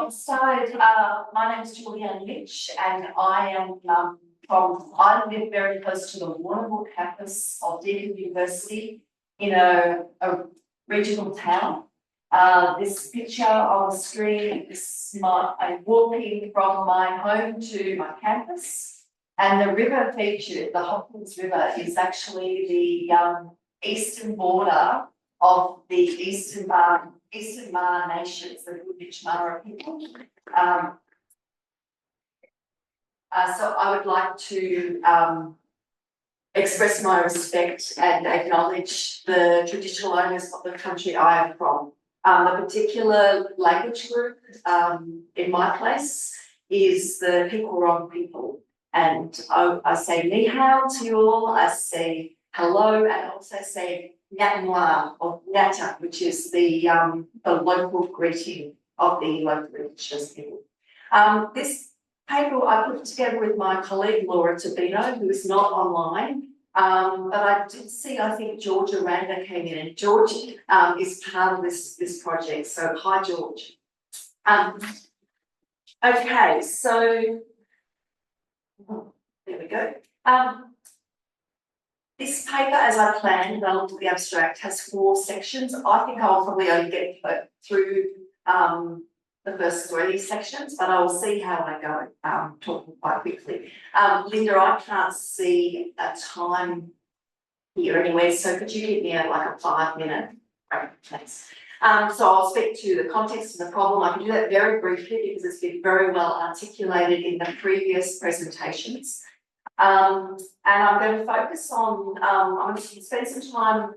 I'll start. My name is Julianne Lynch, and I am I live very close to the Warrnambool campus of Deakin University in a regional town. This picture on the screen is I'm walking from my home to my campus, and the river featured, the Hobbs River, is actually the eastern border of the Eastern Mar nations, the Lynch people. So I would like to express my respect and acknowledge the traditional owners of the country I am from. The particular language group in my place is the Pikwurrong people, and I say ni hao to you all. I say hello, and also say Nyatanwa or Nyata, which is the local greeting of the local Indigenous people. This paper I put together with my colleague Laura Tubino, who is not online, but I did see, I think George Aranda came in, and George is part of this project. So hi, George. Okay, so there we go. This paper, as I planned, I looked at the abstract, has 4 sections. I think I'll probably only get through the first 3 sections, but I will see how I go, talking quite quickly. Linda, I can't see a time here anywhere, so could you give me like a 5-minute break, please? So I'll speak to the context and the problem. I can do that very briefly because it's been very well articulated in the previous presentations. And I'm going to focus on, I'm going to spend some time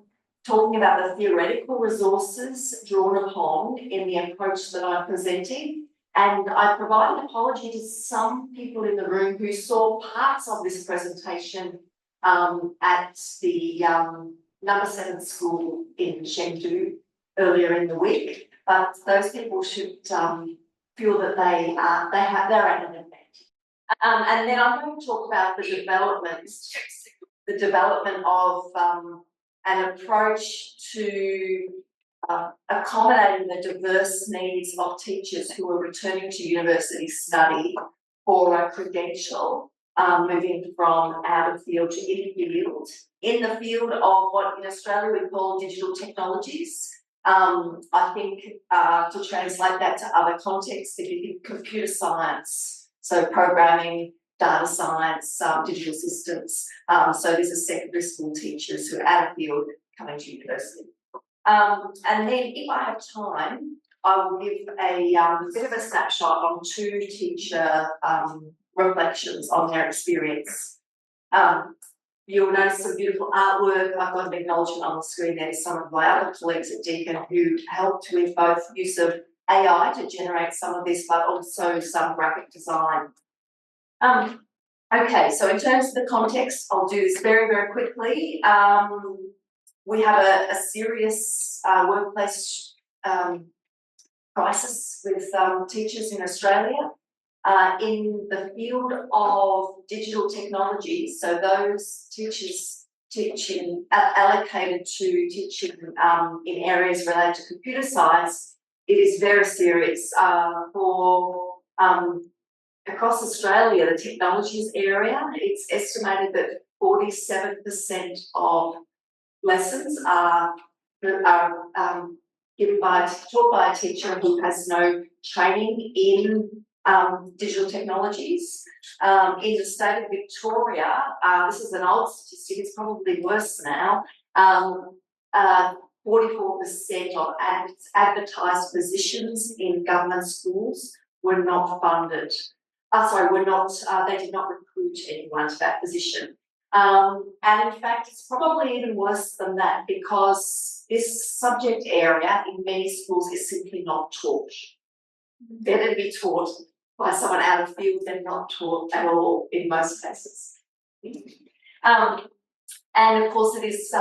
talking about the theoretical resources drawn upon in the approach that I'm presenting. And I provide an apology to some people in the room who saw parts of this presentation at the number 7 school in SHNU earlier in the week, but those people should feel that they're at an advantage. And then I'm going to talk about the development of an approach to accommodating the diverse needs of teachers who are returning to university study for a credential, moving from out of field to in the field of what in Australia we call digital technologies. I think to translate that to other contexts, if you think computer science, so programming, data science, digital systems. So this is secondary school teachers who are out of field coming to university. And then if I have time, I will give a bit of a snapshot on 2 teacher reflections on their experience. You'll notice some beautiful artwork. I've got an acknowledgement on the screen there to some of my other colleagues at Deakin who helped with both use of AI to generate some of this, but also some graphic design. Okay, so in terms of the context, I'll do this very, very quickly. We have a serious workplace crisis with teachers in Australia. In the field of digital technologies, so those teachers teaching allocated to teaching in areas related to computer science, it is very serious. For across Australia, the technologies area, it's estimated that 47% of lessons are taught by a teacher who has no training in digital technologies. In the state of Victoria, this is an old statistic, it's probably worse now, 44% of advertised positions in government schools were not funded. They did not recruit anyone to that position. And in fact, it's probably even worse than that because this subject area in many schools is simply not taught. Better to be taught by someone out of field than not taught at all in most cases. And of course, it is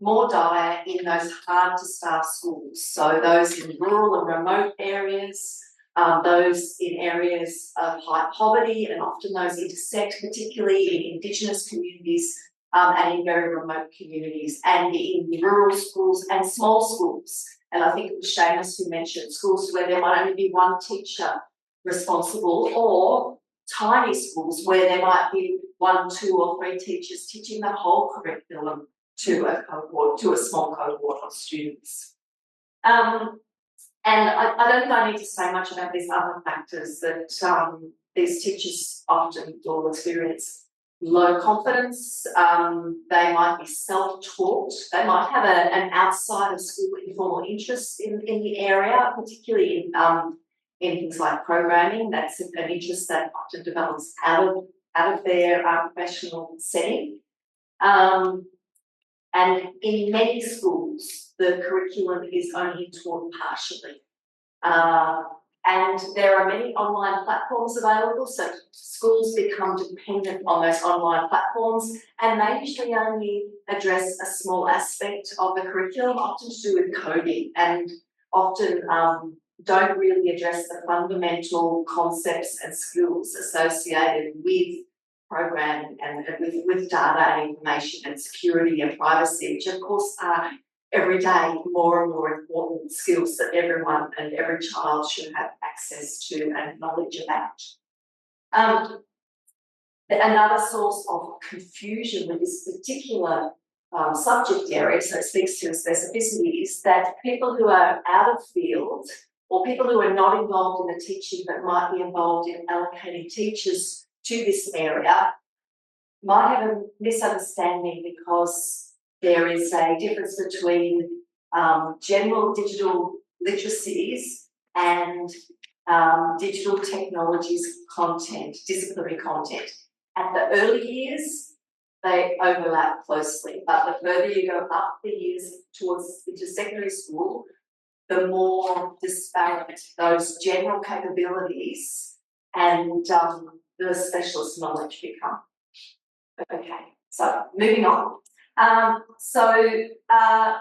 more dire in those hard to staff schools. So those in rural and remote areas, those in areas of high poverty, and often those intersect, particularly in Indigenous communities and in very remote communities, and in rural schools and small schools. And I think it was Seamus who mentioned schools where there might only be one teacher responsible, or tiny schools where there might be 1, 2 or 3 teachers teaching the whole curriculum to a cohort, to a small cohort of students. And I don't think I need to say much about these other factors that these teachers often will experience low confidence. They might be self-taught. They might have an outside of school informal interest in the area, particularly in things like programming. That's an interest that often develops out of their professional setting. And in many schools, the curriculum is only taught partially. And there are many online platforms available, so schools become dependent on those online platforms, and they usually only address a small aspect of the curriculum, often to do with coding, and often don't really address the fundamental concepts and skills associated with programming and with data and information and security and privacy, which of course are every day more and more important skills that everyone and every child should have access to and knowledge about. Another source of confusion with this particular subject area, so it speaks to specificity, is that people who are out of field or people who are not involved in the teaching but might be involved in allocating teachers to this area might have a misunderstanding, because there is a difference between general digital literacies and digital technologies content, disciplinary content. At the early years, they overlap closely, but the further you go up the years into secondary school, the more disparate those general capabilities and the specialist knowledge become. Okay, so moving on.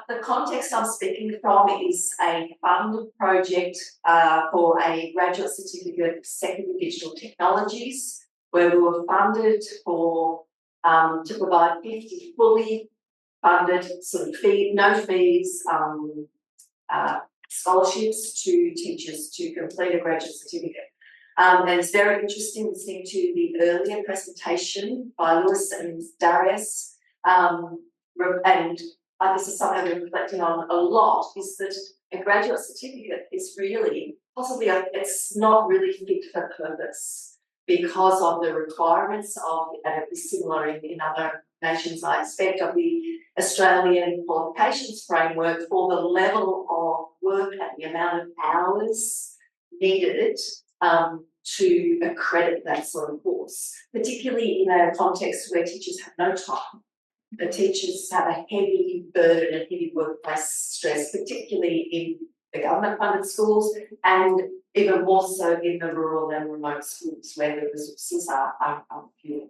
The context I'm speaking from is a funded project for a graduate certificate of secondary digital technologies, where we were funded for to provide 50 fully funded, sort of no fees, scholarships to teachers to complete a graduate certificate. And it's very interesting listening to the earlier presentation by Lewis and Darius. And this is something I've been reflecting on a lot, is that a graduate certificate is really possibly, it's not really fit for purpose because of the requirements of, and it'll be similar in other nations, I expect, of the Australian qualifications framework for the level of work and the amount of hours needed to accredit that sort of course, particularly in a context where teachers have no time. The teachers have a heavy burden and heavy workplace stress, particularly in the government-funded schools, and even more so in the rural and remote schools where the resources are few,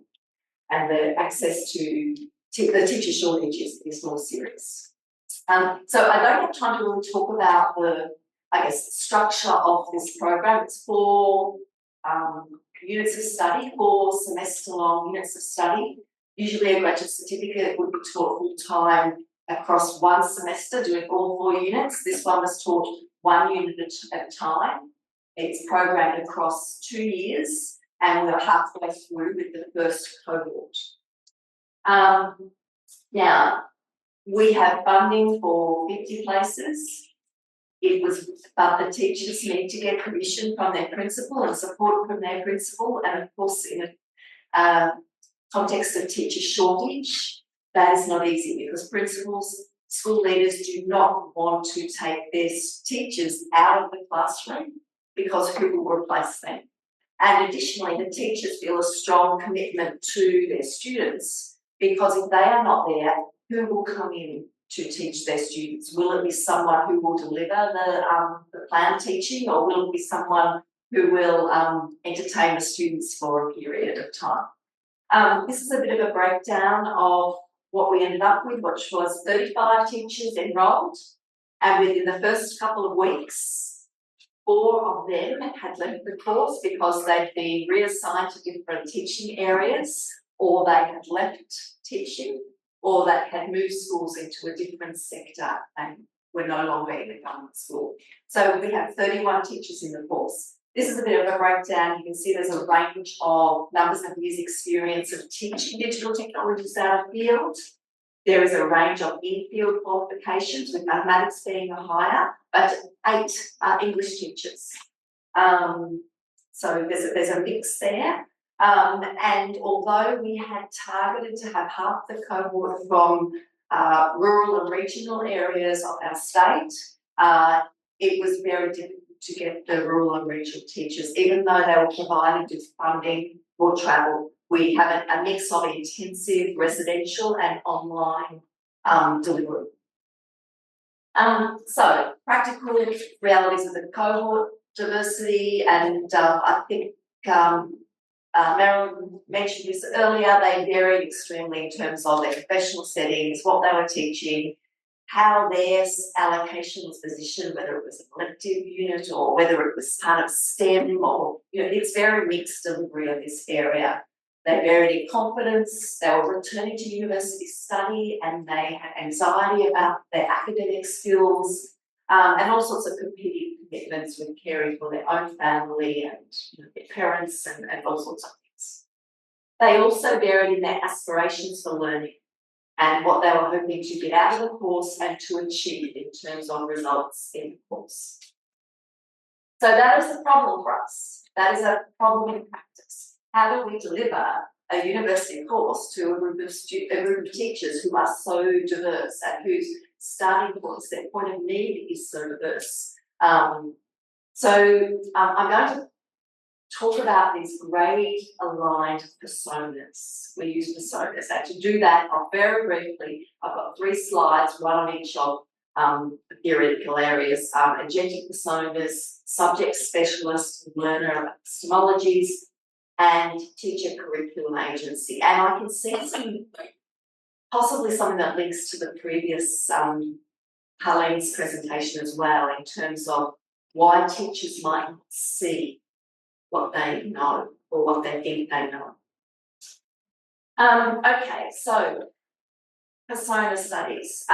and the access to the teacher shortage is more serious. So I don't have time to really talk about the, I guess, structure of this program. It's 4 units of study, 4 semester-long units of study. Usually a graduate certificate would be taught full-time across 1 semester, doing all 4 units. This one was taught 1 unit at a time. It's programmed across 2 years, and we're halfway through with the first cohort. Now, we have funding for 50 places. But the teachers need to get permission from their principal and support from their principal, and of course in a context of teacher shortage, that is not easy, because principals, school leaders do not want to take their teachers out of the classroom because who will replace them. And additionally, the teachers feel a strong commitment to their students, because if they are not there, who will come in to teach their students? Will it be someone who will deliver the planned teaching, or will it be someone who will entertain the students for a period of time? This is a bit of a breakdown of what we ended up with, which was 35 teachers enrolled, and within the first couple of weeks, 4 of them had left the course because they'd been reassigned to different teaching areas, or they had left teaching, or they had moved schools into a different sector and were no longer in the government school. So we have 31 teachers in the course. This is a bit of a breakdown. You can see there's a range of numbers of years experience of teaching digital technologies out of field. There is a range of in-field qualifications, with mathematics being a higher, but 8 are English teachers. So there's a mix there. And although we had targeted to have half the cohort from rural and regional areas of our state, it was very difficult to get the rural and regional teachers, even though they were provided with funding for travel. We have a mix of intensive residential and online delivery. So practical realities of the cohort, diversity, and I think Marilyn mentioned this earlier, they varied extremely in terms of their professional settings, what they were teaching, how their allocation was positioned, whether it was an elective unit or whether it was part of STEM, or, it's very mixed delivery of this area. They varied in confidence, they were returning to university study, and they had anxiety about their academic skills, and all sorts of competing commitments with caring for their own family and their parents and all sorts of things. They also varied in their aspirations for learning and what they were hoping to get out of the course and to achieve in terms of results in the course. So that is a problem for us. That is a problem in practice. How do we deliver a university course to a group of teachers who are so diverse and whose starting points, their point of need is so diverse? So I'm going to talk about these grade-aligned personas. We use personas, and to do that, very briefly, I've got 3 slides, one on each of the theoretical areas: agentic personas, subject specialist, learner epistemologies, and teacher curriculum agency. And I can see possibly something that links to the previous Harlene's presentation as well, in terms of why teachers might not see what they know or what they think they know. Okay, so persona studies.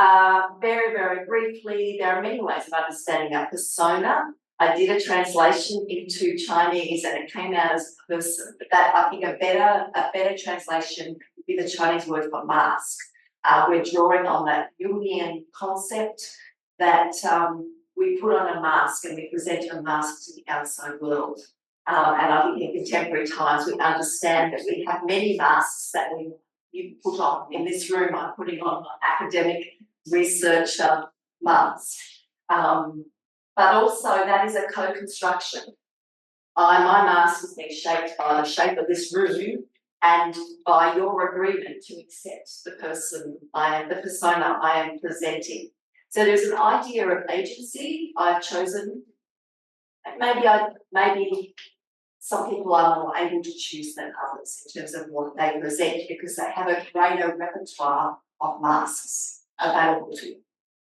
Very, very briefly, there are many ways of understanding a persona. I did a translation into Chinese and it came out as person, but that, I think, a better translation would be the Chinese word for mask. We're drawing on that Julianne concept that we put on a mask and we present a mask to the outside world. And I think in contemporary times we understand that we have many masks that you put on. In this room, I'm putting on an academic researcher mask. But also that is a co-construction. My mask is being shaped by the shape of this room and by your agreement to accept the persona I am presenting. So there's an idea of agency I've chosen. Maybe some people are more able to choose than others in terms of what they present because they have a greater repertoire of masks available to them,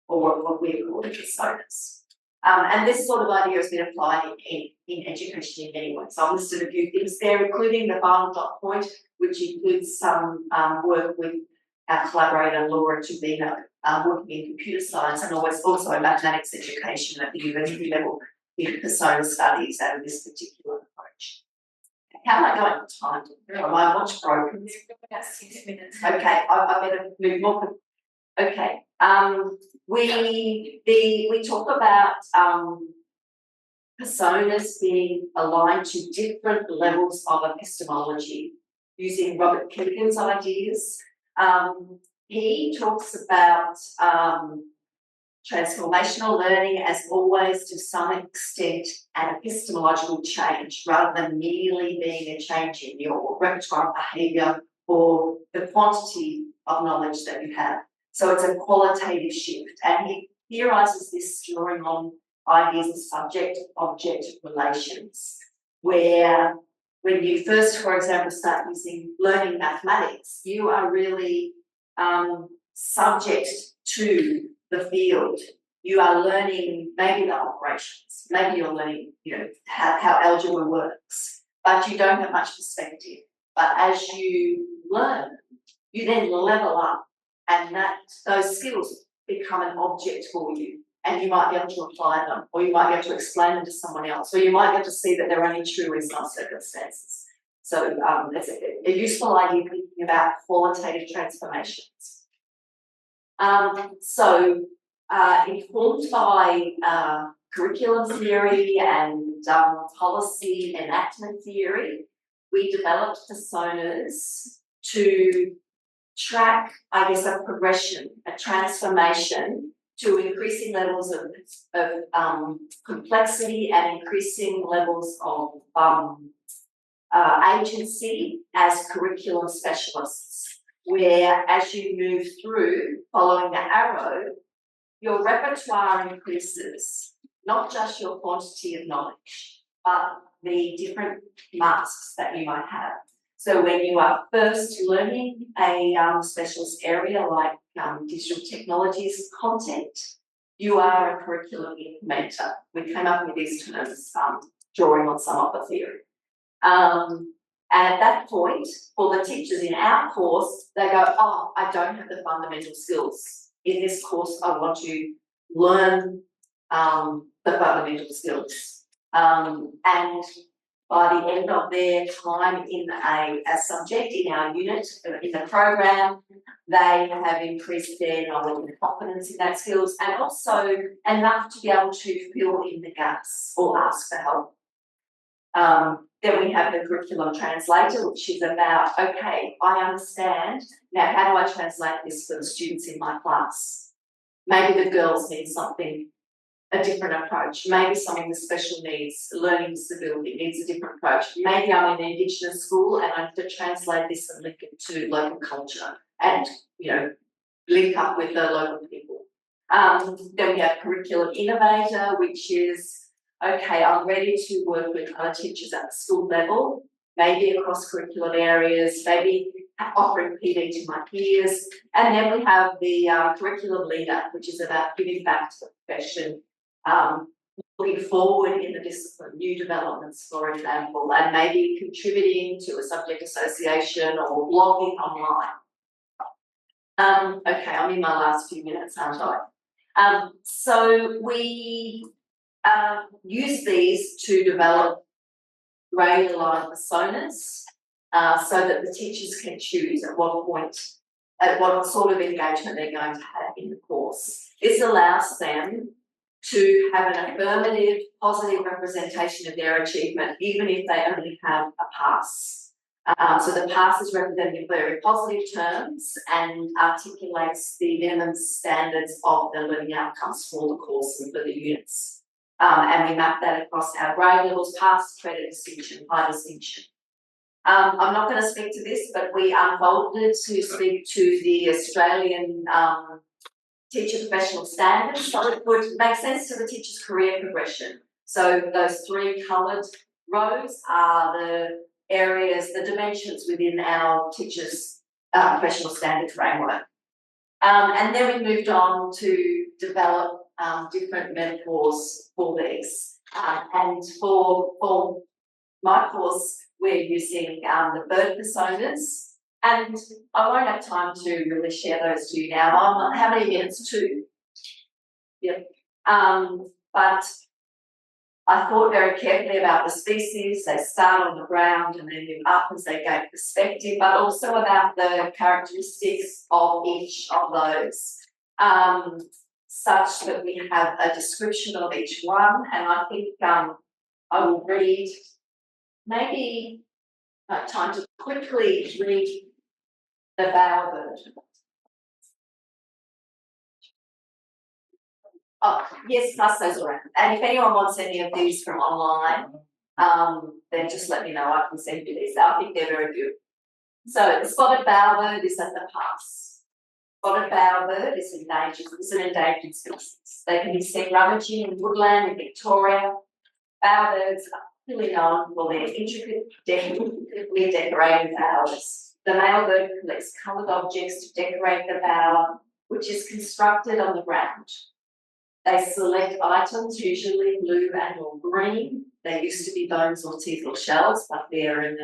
or what we call personas. And this sort of idea has been applied in education in many ways. I've listed a few things there, including the final dot point, which includes some work with our collaborator Laura Tubino, working in computer science and also in mathematics education at the university level in persona studies out of this particular approach. How am I going for time? Am I much broken? About 6 minutes. Okay, I better move more. Okay. We talk about personas being aligned to different levels of epistemology using Robert Kegan's ideas. He talks about transformational learning as always, to some extent, an epistemological change rather than merely being a change in your repertoire of behaviour or the quantity of knowledge that you have. So it's a qualitative shift, and he theorises this drawing on ideas of subject-object relations, where when you first, for example, start learning mathematics, you are really subject to the field. You are learning maybe the operations, maybe you're learning, how algebra works, but you don't have much perspective. But as you learn, you then level up, and those skills become an object for you, and you might be able to apply them, or you might be able to explain them to someone else, or you might be able to see that they're only true in some circumstances. So it's a useful idea thinking about qualitative transformations. Informed by curriculum theory and policy enactment theory, we developed personas to track, I guess, a progression, a transformation to increasing levels of complexity and increasing levels of agency as curriculum specialists, where as you move through following the arrow, your repertoire increases, not just your quantity of knowledge, but the different masks that you might have. So when you are first learning a specialist area like digital technologies content, you are a curriculum implementer. We came up with these terms drawing on some of the theory. And at that point, for the teachers in our course, they go, oh, I don't have the fundamental skills. In this course, I want to learn the fundamental skills. And by the end of their time in a subject in our unit, in the program, they have increased their knowledge and confidence in that skills, and also enough to be able to fill in the gaps or ask for help. Then we have the curriculum translator, which is about, okay, I understand, now how do I translate this for the students in my class? Maybe the girls need something, a different approach. Maybe someone with special needs, learning disability needs a different approach. Maybe I'm in an Indigenous school and I have to translate this and link it to local culture and, you know, link up with the local people. Then we have curriculum innovator, which is, okay, I'm ready to work with other teachers at the school level, maybe across curriculum areas, maybe offering PD to my peers. And then we have the curriculum leader, which is about giving back to the profession, looking forward in the discipline, new developments, for example, and maybe contributing to a subject association or blogging online. Okay, I'm in my last few minutes, aren't I? So we use these to develop grade aligned personas so that the teachers can choose at what point, at what sort of engagement they're going to have in the course. This allows them to have an affirmative, positive representation of their achievement, even if they only have a pass. So the pass is represented in very positive terms and articulates the minimum standards of the learning outcomes for the course and for the units. And we map that across our grade levels, pass, credit, distinction, high distinction. I'm not going to speak to this, but we unfolded to speak to the Australian teacher professional standards, so it would make sense to the teacher's career progression. So those three coloured rows are the areas, the dimensions within our teachers' professional standard framework. And then we moved on to develop different metaphors for these. And for my course, we're using the bird personas. And I won't have time to really share those to you now. How many minutes? 2? Yep. But I thought very carefully about the species. They start on the ground and then move up as they gain perspective, but also about the characteristics of each of those, such that we have a description of each one. And I think I will read, maybe time to quickly read the bowerbird. Oh, yes, pass those around. And if anyone wants any of these from online, then just let me know. I can send you these. I think they're very good. So the spotted bowerbird is at the pass. Spotted bowerbird is endangered. It's an endangered species. They can be seen rummaging in woodland in Victoria. Bowerbirds are really known for their intricately decorated bowers. The male bird collects coloured objects to decorate the bower, which is constructed on the ground. They select items, usually blue and or green. They used to be bones or teeth or shells, but they're in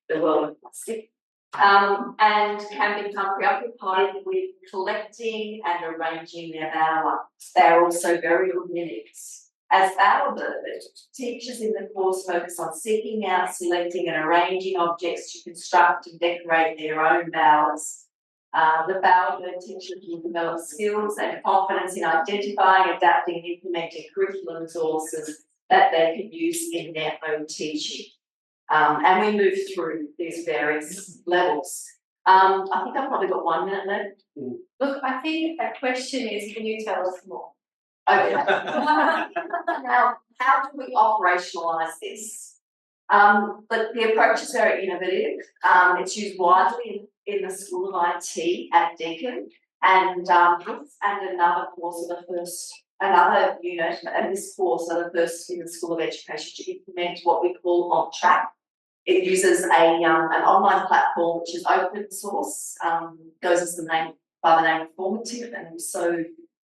the world of plastic. and can become preoccupied with collecting and arranging their vowel. They're also very good mimics. As vowel birds, teachers in the course focus on seeking out, selecting and arranging objects to construct and decorate their own vowels. The vowel bird teachers will develop skills and confidence in identifying, adapting and implementing curriculum resources that they can use in their own teaching. And we move through these various levels. I think I've probably got 1 minute left. Look, I think a question is, can you tell us more? Okay. Now, how do we operationalise this? But the approach is very innovative. It's used widely in the School of IT at Deakin, and another course of the first, another unit, and this course are the first in the School of Education to implement what we call On Track. It uses an online platform which is open source, goes as by the name of Formative, and so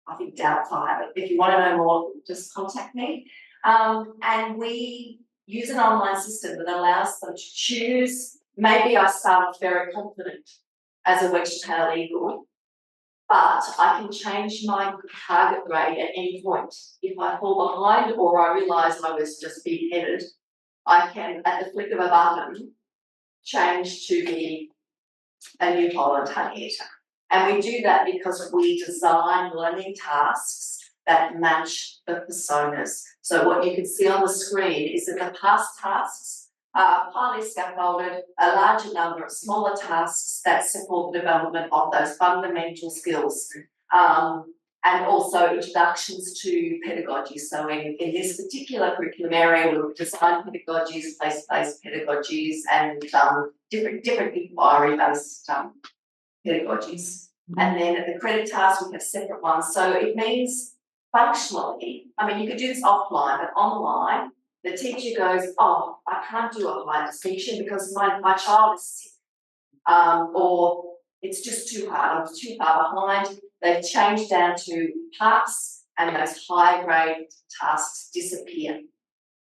I think Doubtfire. If you want to know more, just contact me. And we use an online system that allows them to choose. Maybe I start off very confident as a wedge-tailed eagle, but I can change my target grade at any point. If I fall behind or I realise I was just big-headed, I can, at the flick of a button, change to be a New Holland honey eater. And we do that because we design learning tasks that match the personas. So what you can see on the screen is that the past tasks are highly scaffolded, a larger number of smaller tasks that support the development of those fundamental skills. And also introductions to pedagogy. So in this particular curriculum area, we'll design pedagogies, place-based pedagogies, and different inquiry-based pedagogies. And then at the credit task, we have separate ones. So it means functionally, I mean, you could do this offline, but online, the teacher goes, oh, I can't do a high distinction because my child is sick, or it's just too hard, I'm too far behind. They've changed down to parts and those high grade tasks disappear.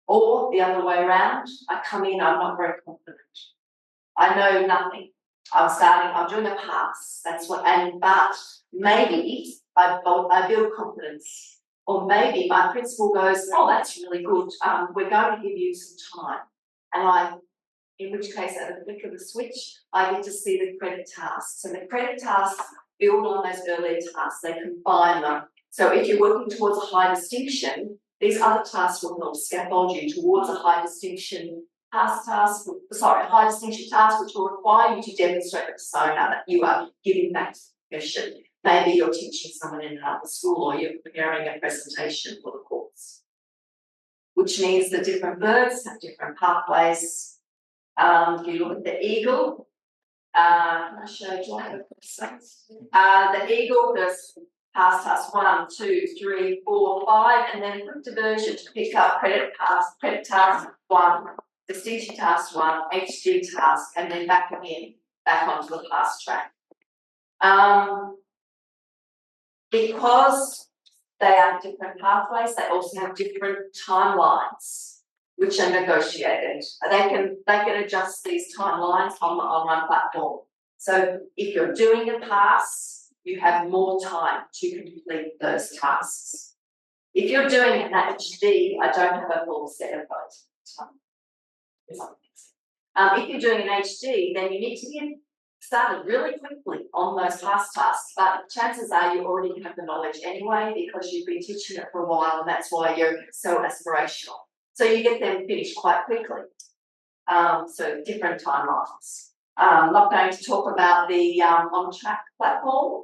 Or the other way around, I come in, I'm not very confident. I know nothing. I'm doing a pass. That's what, but maybe I build confidence. Or maybe my principal goes, oh, that's really good. We're going to give you some time. And in which case, at the flick of the switch, I get to see the credit tasks. So the credit tasks build on those earlier tasks, they combine them. So if you're working towards a high distinction, these other tasks will help scaffold you towards a high distinction high distinction task, which will require you to demonstrate the persona that you are giving back to the profession. Maybe you're teaching someone in another school or you're preparing a presentation for the course, which means the different birds have different pathways. If you look at the eagle, can I show you? The eagle does pass task 1, 2, 3, 4, 5, and then quick diversion to pick up credit task 1, distinction task 1, HD task, and then back onto the pass track. Because they are different pathways, they also have different timelines, which are negotiated. They can adjust these timelines on the online platform. So if you're doing a pass, you have more time to complete those tasks. If you're doing an HD, I don't have a full set of those. If you're doing an HD, then you need to get started really quickly on those past tasks, but chances are you already have the knowledge anyway because you've been teaching it for a while and that's why you're so aspirational. So you get them finished quite quickly. So different timelines. I'm not going to talk about the On Track platform.